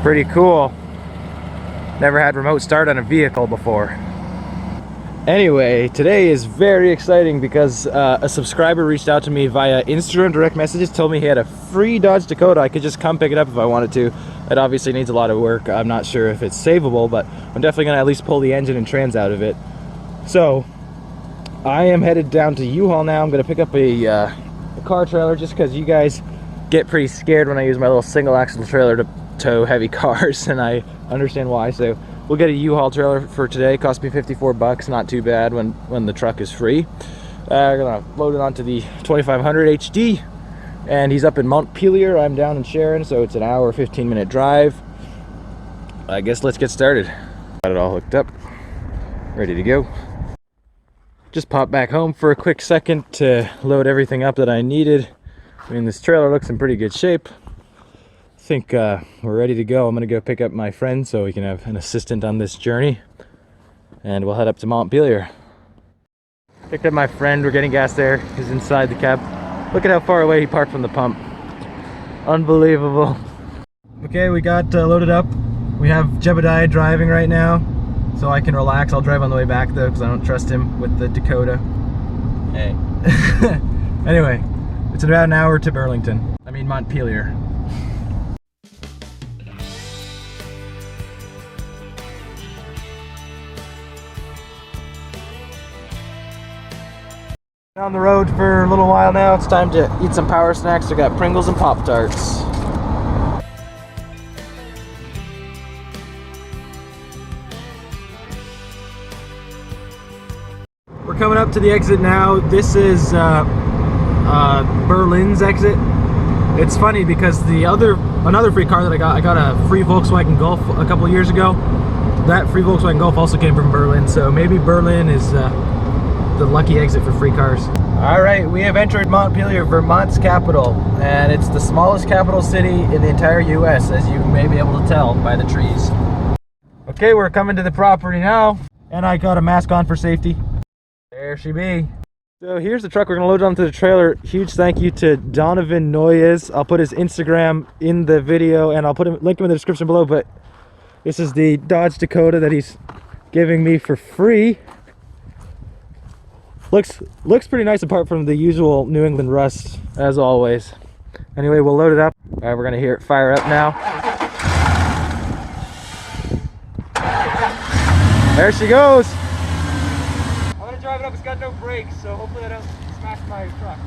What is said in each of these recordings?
Pretty cool. Never had remote start on a vehicle before. Anyway, today is very exciting because a subscriber reached out to me via Instagram direct messages, told me he had a free Dodge Dakota. I could just come pick it up if I wanted to. It obviously needs a lot of work. I'm not sure if it's savable, but I'm definitely gonna at least pull the engine and trans out of it. So I am headed down to U-Haul now. I'm gonna pick up a car trailer just because you guys get pretty scared when I use my little single axle trailer to tow heavy cars, and I understand why. So we'll get a U-Haul trailer for today. Cost me 54 bucks, not too bad when the truck is free. I'm gonna load it onto the 2500 HD, and he's up in Montpelier. I'm down in Sharon, so it's an hour 15-minute drive. I guess let's get started. Got it all hooked up, ready to go. Just popped back home for a quick second to load everything up that I needed. I mean, this trailer looks in pretty good shape. I think we're ready to go. I'm gonna go pick up my friend so we can have an assistant on this journey, and we'll head up to Montpelier. Picked up my friend. We're getting gas there. He's inside the cab. Look at how far away he parked from the pump. Unbelievable. Okay, we got loaded up. We have Jebediah driving right now, so I can relax. I'll drive on the way back though, because I don't trust him with the Dakota. Hey. Anyway, it's about an hour to Burlington. I mean Montpelier. On the road for a little while now. It's time to eat some power snacks. We got Pringles and Pop-Tarts. We're coming up to the exit now. This is Berlin's exit. It's funny because another free car that I got a free Volkswagen Golf a couple of years ago. That free Volkswagen Golf also came from Berlin, so maybe Berlin is the lucky exit for free cars. All right, we have entered Montpelier, Vermont's capital, and it's the smallest capital city in the entire US, as you may be able to tell by the trees. Okay, we're coming to the property now, and I got a mask on for safety. There she be. So here's the truck we're gonna load onto the trailer. Huge thank you to Donovan Noyes. I'll put his Instagram in the video, and I'll link him in the description below, but this is the Dodge Dakota that he's giving me for free. Looks pretty nice apart from the usual New England rust, as always. Anyway, we'll load it up. All right, we're gonna hear it fire up now. There she goes. I'm gonna drive it up. It's got no brakes, so hopefully I don't smash my truck.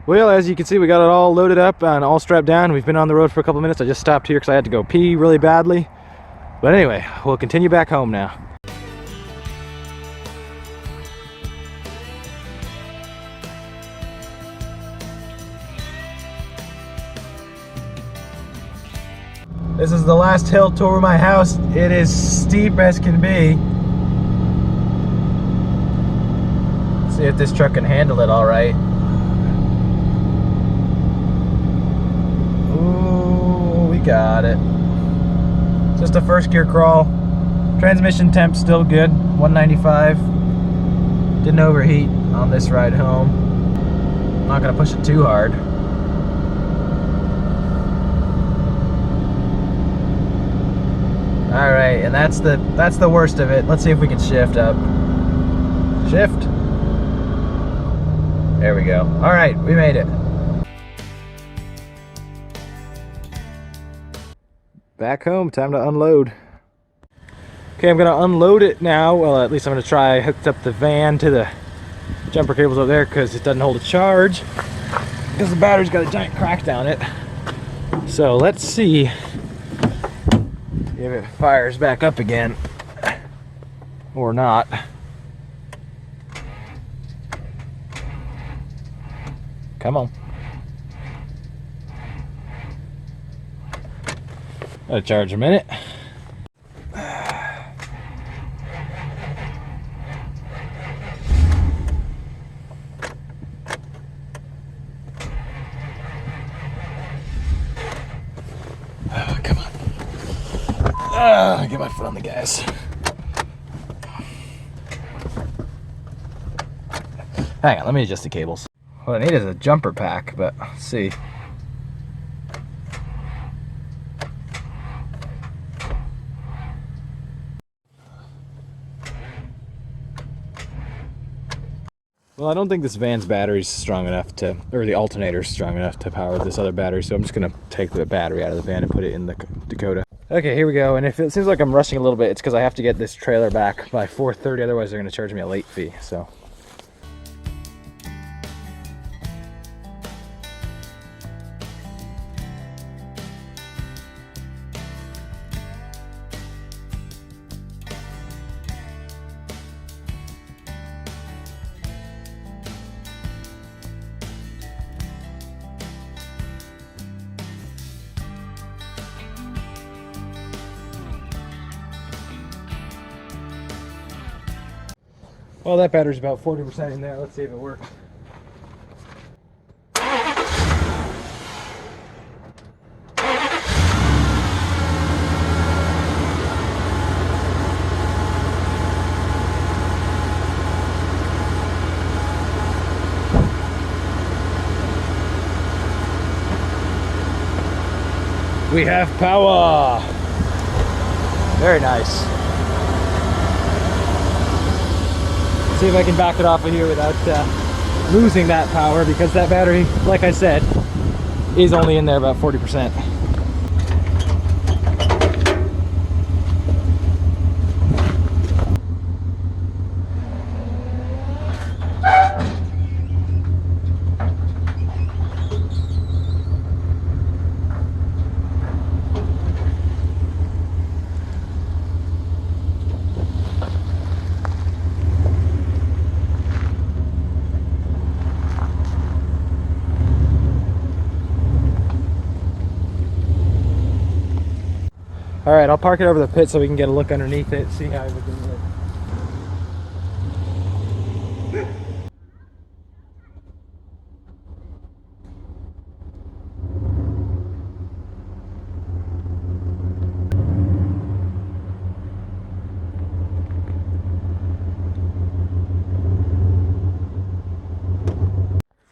Well, as you can see, we got it all loaded up and all strapped down. We've been on the road for a couple of minutes. I just stopped here because I had to go pee really badly. But anyway, we'll continue back home now. This is the last hill to over my house. It is steep as can be. Let's see if this truck can handle it all right. Got it. Just a first gear crawl. Transmission temp still good, 195. Didn't overheat on this ride home. I'm not gonna push it too hard. All right, and that's the worst of it. Let's see if we can shift up. Shift. There we go. All right, we made it. Back home, time to unload. Okay, I'm gonna unload it now. Well, at least I'm gonna try. I hooked up the van to the jumper cables over there because it doesn't hold a charge, because the battery's got a giant crack down it. So let's see if it fires back up again or not. Come on. Gotta charge a minute. Oh, come on. Get my foot on the gas. Hang on, let me adjust the cables. What I need is a jumper pack, but let's see. Well, I don't think this van's battery's strong enough to, or the alternator's strong enough to power this other battery, so I'm just gonna take the battery out of the van and put it in the Dakota. Okay, here we go, and if it seems like I'm rushing a little bit, it's because I have to get this trailer back by 4:30, otherwise they're gonna charge me a late fee, so. Well, that battery's about 40% in there. Let's see if it works. We have power! Very nice. See if I can back it off of here without losing that power, because that battery, like I said, is only in there about 40%. All right, I'll park it over the pit so we can get a look underneath it, see how everything looks.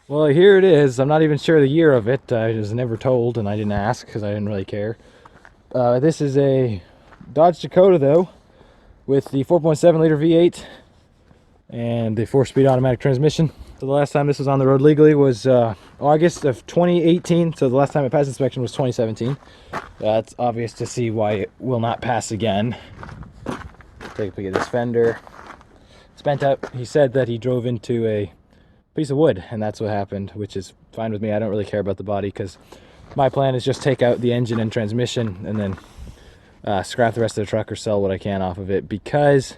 Well, here it is. I'm not even sure the year of it. I was never told, and I didn't ask because I didn't really care. This is a Dodge Dakota, though, with the 4.7 liter V8 and the 4-speed automatic transmission. So the last time this was on the road legally was August of 2018. So the last time it passed inspection was 2017. That's obvious to see why it will not pass again. Take a peek at this fender. It's bent out. He said that he drove into a piece of wood, and that's what happened, which is fine with me. I don't really care about the body, because my plan is just take out the engine and transmission and then scrap the rest of the truck or sell what I can off of it, because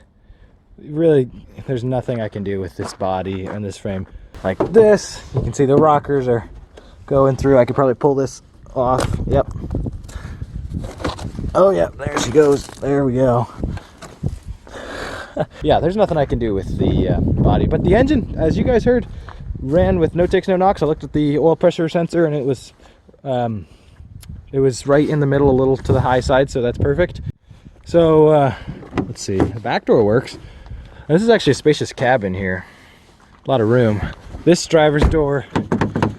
really there's nothing I can do with this body and this frame. Like this, you can see the rockers are going through. I could probably pull this off. Yep. Oh yeah, there she goes. There we go. Yeah, there's nothing I can do with the body, but the engine, as you guys heard, ran with no takes, no knocks. I looked at the oil pressure sensor, and it was right in the middle, a little to the high side, so that's perfect. So let's see, the back door works. This is actually a spacious cabin here, a lot of room. This driver's door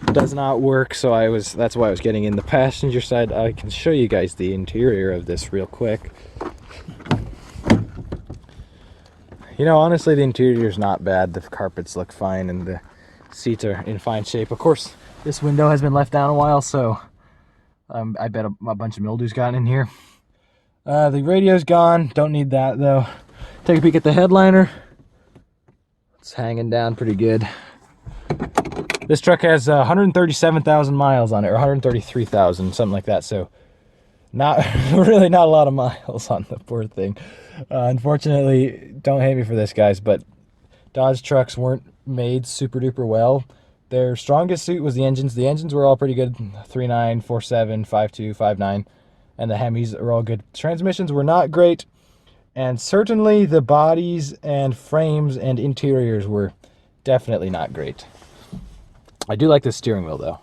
does not work, so that's why I was getting in the passenger side. I can show you guys the interior of this real quick. You know, honestly, the interior is not bad. The carpets look fine and the seats are in fine shape. Of course, this window has been left down a while, so I bet a bunch of mildew's gotten in here. The radio's gone. Don't need that, though. Take a peek at the headliner. It's hanging down pretty good. This truck has 137,000 miles on it, or 133,000, something like that, so really not a lot of miles on the poor thing. Unfortunately, don't hate me for this, guys, but Dodge trucks weren't made super duper well. Their strongest suit was the engines. The engines were all pretty good, 3.9, 4.7, 5.2, 5.9, and the Hemis were all good. Transmissions were not great, and certainly the bodies and frames and interiors were definitely not great. I do like the steering wheel though.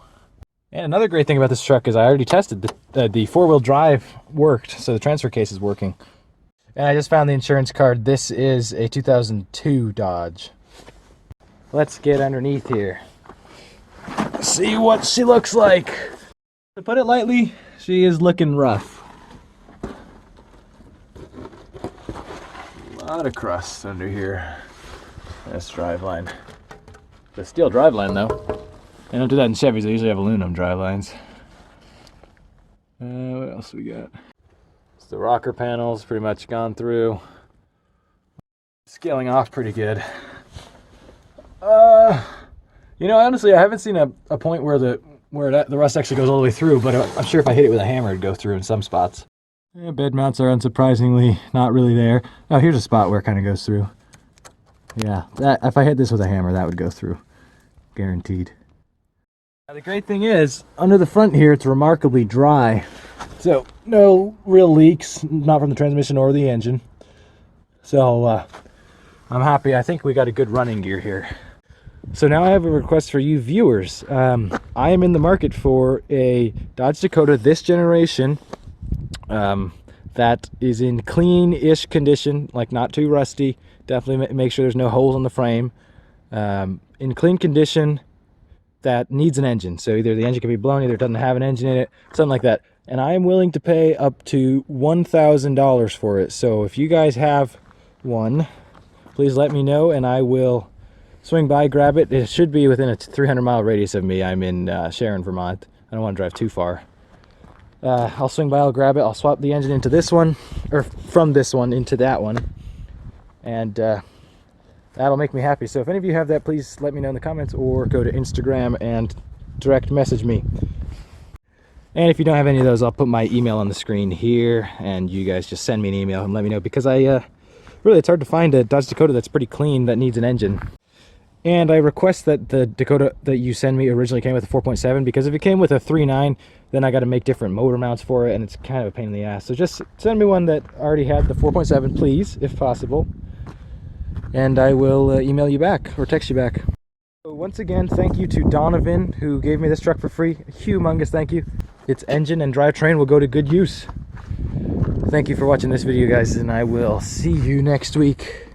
And another great thing about this truck is I already tested the four-wheel drive worked, so the transfer case is working. And I just found the insurance card. This is a 2002 Dodge. Let's get underneath here. See what she looks like. To put it lightly, she is looking rough. A lot of crust under here. This driveline. The steel driveline though. They don't do that in Chevys, they usually have aluminum drivelines. What else we got? So the rocker panels pretty much gone through. Scaling off pretty good. You know, honestly, I haven't seen a point where the rust actually goes all the way through, but I'm sure if I hit it with a hammer, it'd go through in some spots. Yeah, bed mounts are unsurprisingly not really there. Oh, here's a spot where it kind of goes through. Yeah, if I hit this with a hammer, that would go through. Guaranteed. Now, the great thing is, under the front here, it's remarkably dry. So, no real leaks, not from the transmission or the engine. So, I'm happy. I think we got a good running gear here. So now I have a request for you viewers. I am in the market for a Dodge Dakota this generation that is in clean-ish condition, like not too rusty. Definitely make sure there's no holes on the frame. In clean condition that needs an engine. So either the engine can be blown, either it doesn't have an engine in it, something like that. And I am willing to pay up to $1,000 for it. So if you guys have one, please let me know and I will swing by, grab it. It should be within a 300-mile radius of me. I'm in Sharon, Vermont. I don't want to drive too far. I'll swing by, I'll grab it, I'll swap the engine into this one, or from this one into that one. And that'll make me happy. So if any of you have that, please let me know in the comments or go to Instagram and direct message me. And if you don't have any of those, I'll put my email on the screen here and you guys just send me an email and let me know, because really it's hard to find a Dodge Dakota that's pretty clean that needs an engine. And I request that the Dakota that you send me originally came with a 4.7, because if it came with a 3.9, then I got to make different motor mounts for it and it's kind of a pain in the ass. So just send me one that already had the 4.7, please, if possible. And I will email you back or text you back. So once again, thank you to Donovan, who gave me this truck for free. A humongous thank you. Its engine and drivetrain will go to good use. Thank you for watching this video, guys, and I will see you next week.